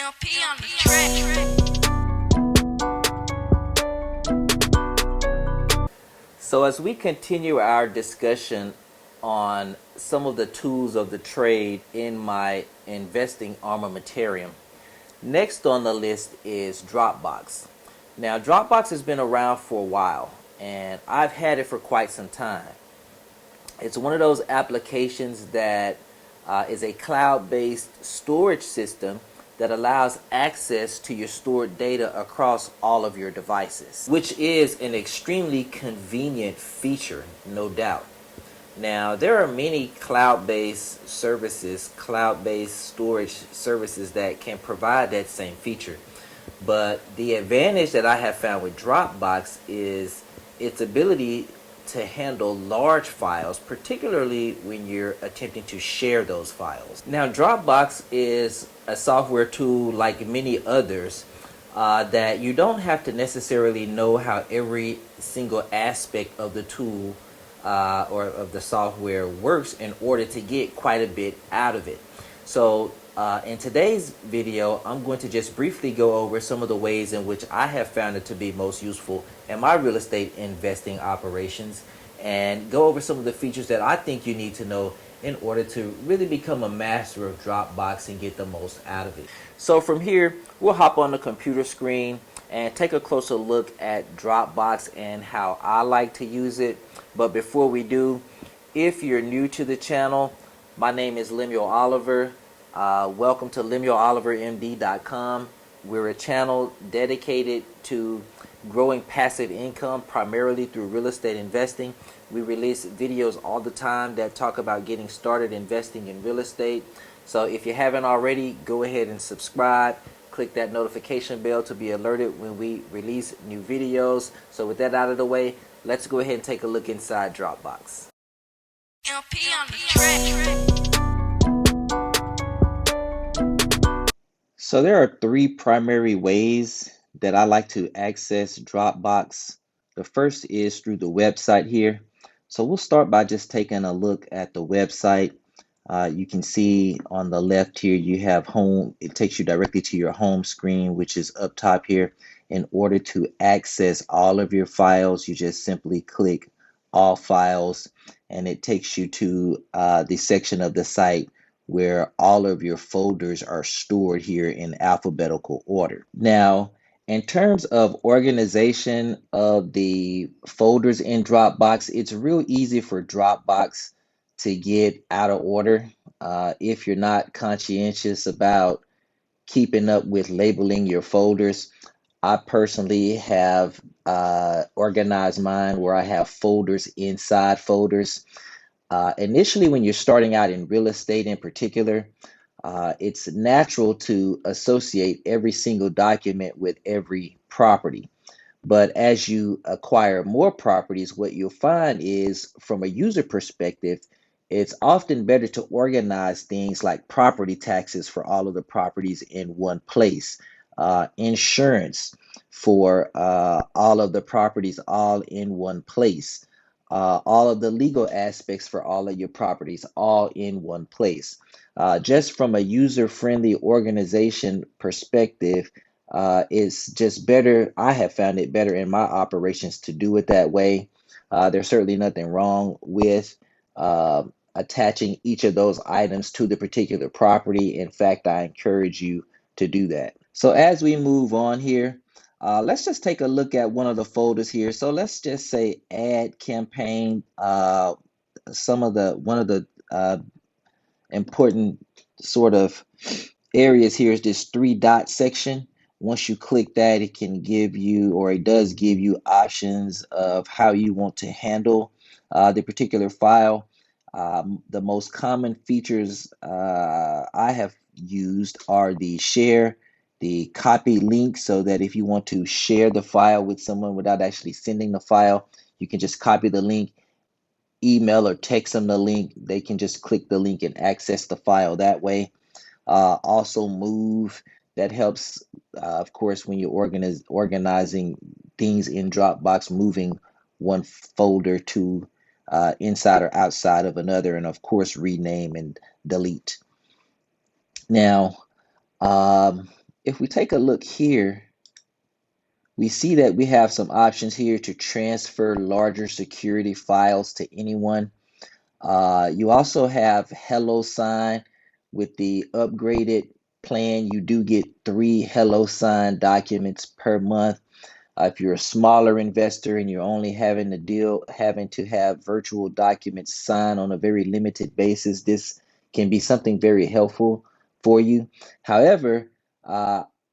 LP on the track. So as we continue our discussion on some of the tools of the trade in my investing armamentarium, next on the list is Dropbox. Now Dropbox has been around for a while and I've had it for quite some time. It's one of those applications that is a cloud-based storage system that allows access to your stored data across all of your devices, which is an extremely convenient feature, no doubt. Now, there are many cloud-based services, cloud-based storage services that can provide that same feature. But the advantage that I have found with Dropbox is its ability to handle large files, particularly when you're attempting to share those files. Now, Dropbox is a software tool like many others that you don't have to necessarily know how every single aspect of the tool or of the software works in order to get quite a bit out of it. So in today's video, I'm going to just briefly go over some of the ways in which I have found it to be most useful in my real estate investing operations, and go over some of the features that I think you need to know in order to really become a master of Dropbox and get the most out of it. So from here, we'll hop on the computer screen and take a closer look at Dropbox and how I like to use it. But before we do, if you're new to the channel, my name is Lemuel Oliver. Welcome to LemuelOliverMD.com. We're a channel dedicated to growing passive income primarily through real estate investing. We release videos all the time that talk about getting started investing in real estate. So if you haven't already, go ahead and subscribe. Click that notification bell to be alerted when we release new videos. So with that out of the way, let's go ahead and take a look inside Dropbox. LP on the track. So there are three primary ways that I like to access Dropbox. The first is through the website here. So we'll start by just taking a look at the website. You can see on the left here you have home. It takes you directly to your home screen, which is up top here. In order to access all of your files, you just simply click all files and it takes you to the section of the site where all of your folders are stored here in alphabetical order. Now, in terms of organization of the folders in Dropbox, it's real easy for Dropbox to get out of order if you're not conscientious about keeping up with labeling your folders. I personally have organized mine where I have folders inside folders. Initially, when you're starting out in real estate in particular, it's natural to associate every single document with every property. But as you acquire more properties, what you'll find is, from a user perspective, it's often better to organize things like property taxes for all of the properties in one place, insurance for all of the properties all in one place, all of the legal aspects for all of your properties all in one place. Just from a user-friendly organization perspective, it's just better. I have found it better in my operations to do it that way. There's certainly nothing wrong with attaching each of those items to the particular property. In fact, I encourage you to do that. So as we move on here, let's just take a look at one of the folders here. So let's just say add campaign. One of the important sort of areas here is this three dot section. Once you click that, it can give you, or it does give you, options of how you want to handle the particular file. The most common features I have used are the share, the copy link, so that if you want to share the file with someone without actually sending the file, you can just copy the link, email or text them the link. They can just click the link and access the file that way. Also move, that helps, of course, when you're organizing things in Dropbox, moving one folder to inside or outside of another, and of course rename and delete. Now, if we take a look here, we see that we have some options here to transfer larger security files to anyone. You also have Hello Sign. With the upgraded plan, you do get 3 Hello Sign documents per month. If you're a smaller investor and you're only having to have virtual documents signed on a very limited basis, this can be something very helpful for you. However,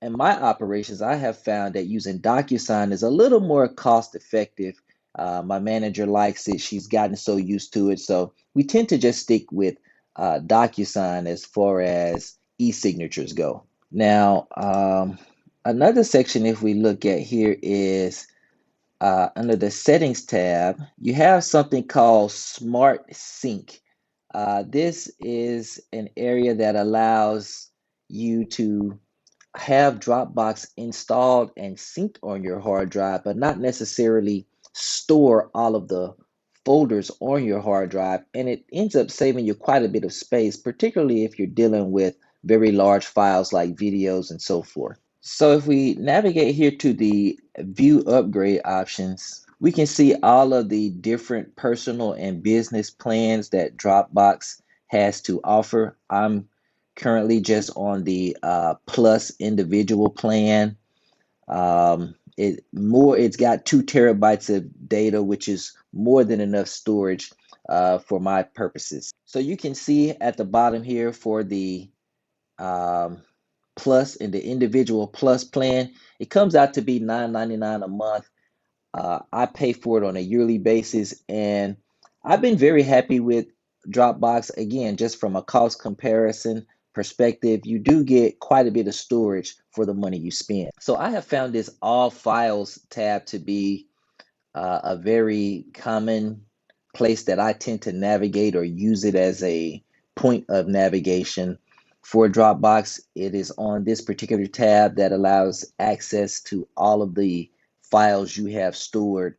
in my operations, I have found that using DocuSign is a little more cost effective. My manager likes it. She's gotten so used to it. So we tend to just stick with DocuSign as far as e-signatures go. Now, another section, if we look at here, is under the settings tab, you have something called Smart Sync. This is an area that allows you to have Dropbox installed and synced on your hard drive, but not necessarily store all of the folders on your hard drive. And it ends up saving you quite a bit of space, particularly if you're dealing with very large files like videos and so forth. So if we navigate here to the view upgrade options, we can see all of the different personal and business plans that Dropbox has to offer. I'm currently just on the plus individual plan. It's got 2 terabytes of data, which is more than enough storage for my purposes. So you can see at the bottom here for the um, plus in the individual plus plan, it comes out to be $9.99 a month. I pay for it on a yearly basis, and I've been very happy with Dropbox. Again, just from a cost comparison perspective, you do get quite a bit of storage for the money you spend. So I have found this all files tab to be a very common place that I tend to navigate or use it as a point of navigation for Dropbox. It is on this particular tab that allows access to all of the files you have stored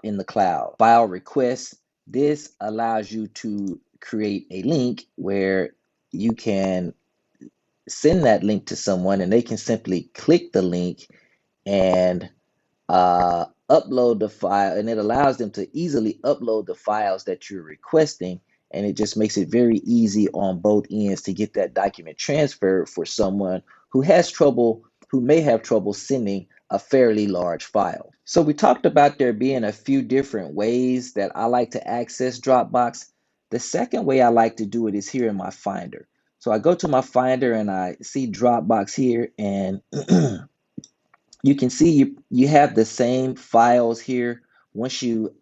in the cloud. File requests. This allows you to create a link where you can send that link to someone and they can simply click the link and upload the file, and it allows them to easily upload the files that you're requesting, and it just makes it very easy on both ends to get that document transferred for someone who may have trouble sending a fairly large file. So we talked about there being a few different ways that I like to access Dropbox. The second way I like to do it is here in my Finder. So I go to my Finder and I see Dropbox here, and you can see you have the same files here. Once you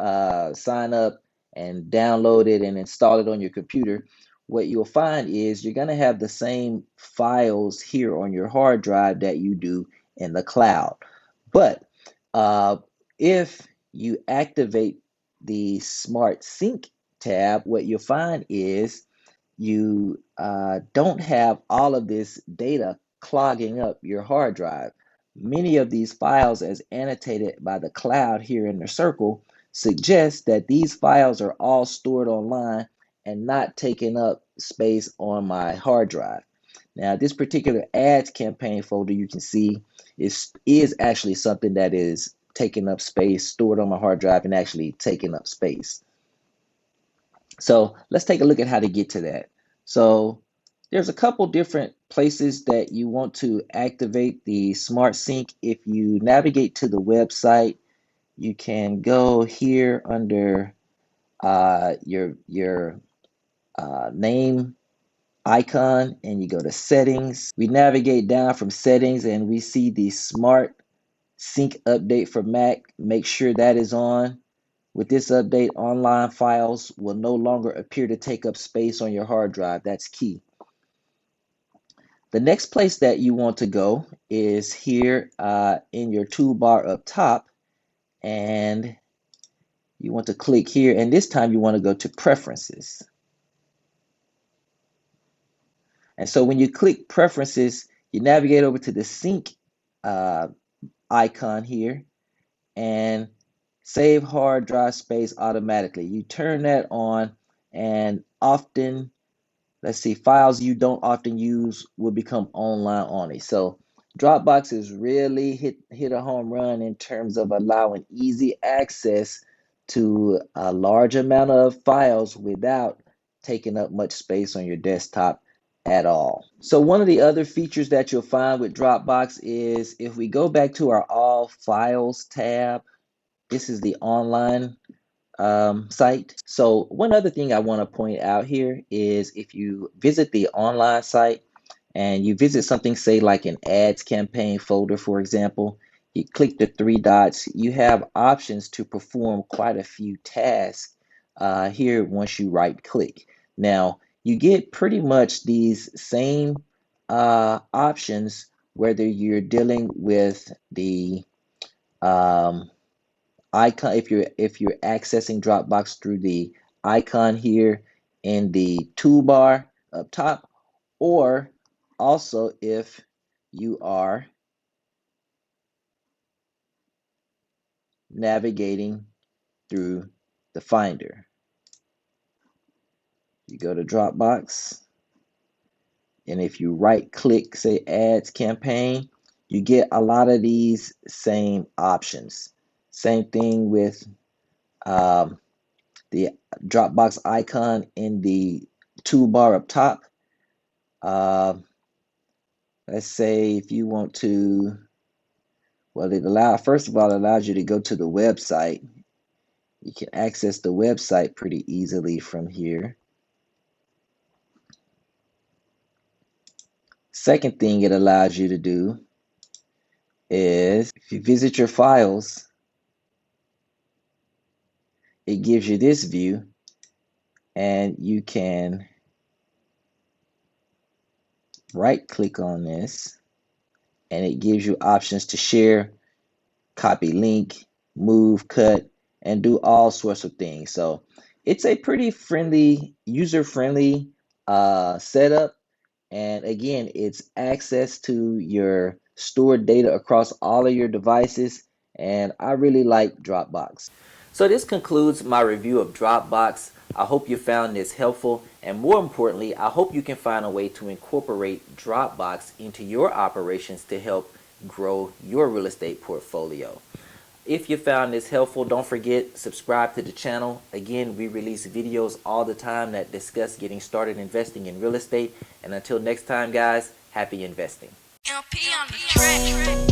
sign up and download it and install it on your computer, what you'll find is you're going to have the same files here on your hard drive that you do in the cloud. But uh, if you activate the Smart Sync tab, what you'll find is you don't have all of this data clogging up your hard drive. Many of these files, as annotated by the cloud here in the circle, suggest that these files are all stored online and not taking up space on my hard drive. Now, this particular ads campaign folder you can see is actually something that is taking up space, stored on my hard drive, and actually taking up space. So let's take a look at how to get to that. So there's a couple different places that you want to activate the Smart Sync. If you navigate to the website, you can go here under your name icon and you go to settings. We navigate down from settings and we see the Smart Sync update for Mac. Make sure that is on. With this update, online files will no longer appear to take up space on your hard drive. That's key. The next place that you want to go is here in your toolbar up top, and you want to click here, and this time you want to go to Preferences. And so when you click Preferences, you navigate over to the Sync icon here, and Save hard drive space automatically. You turn that on, and often, let's see, files you don't often use will become online only. So Dropbox has really hit a home run in terms of allowing easy access to a large amount of files without taking up much space on your desktop at all. So one of the other features that you'll find with Dropbox is if we go back to our All Files tab, this is the online site. So one other thing I want to point out here is if you visit the online site and you visit something, say like an ads campaign folder, for example, you click the three dots, you have options to perform quite a few tasks here once you right click. Now, you get pretty much these same options whether you're dealing with the um, icon, if you're accessing Dropbox through the icon here in the toolbar up top, or also if you are navigating through the Finder. You go to Dropbox, and if you right click, say Ads Campaign, you get a lot of these same options. Same thing with the Dropbox icon in the toolbar up top. Let's say if you want to, well, first of all, it allows you to go to the website. You can access the website pretty easily from here. Second thing it allows you to do is if you visit your files, it gives you this view, and you can right click on this, and it gives you options to share, copy link, move, cut, and do all sorts of things. So it's a pretty friendly, user-friendly setup. And again, it's access to your stored data across all of your devices. And I really like Dropbox. So this concludes my review of Dropbox. I hope you found this helpful, and more importantly, I hope you can find a way to incorporate Dropbox into your operations to help grow your real estate portfolio. If you found this helpful, don't forget, subscribe to the channel. Again, we release videos all the time that discuss getting started investing in real estate. And until next time, guys, happy investing. LP on the track.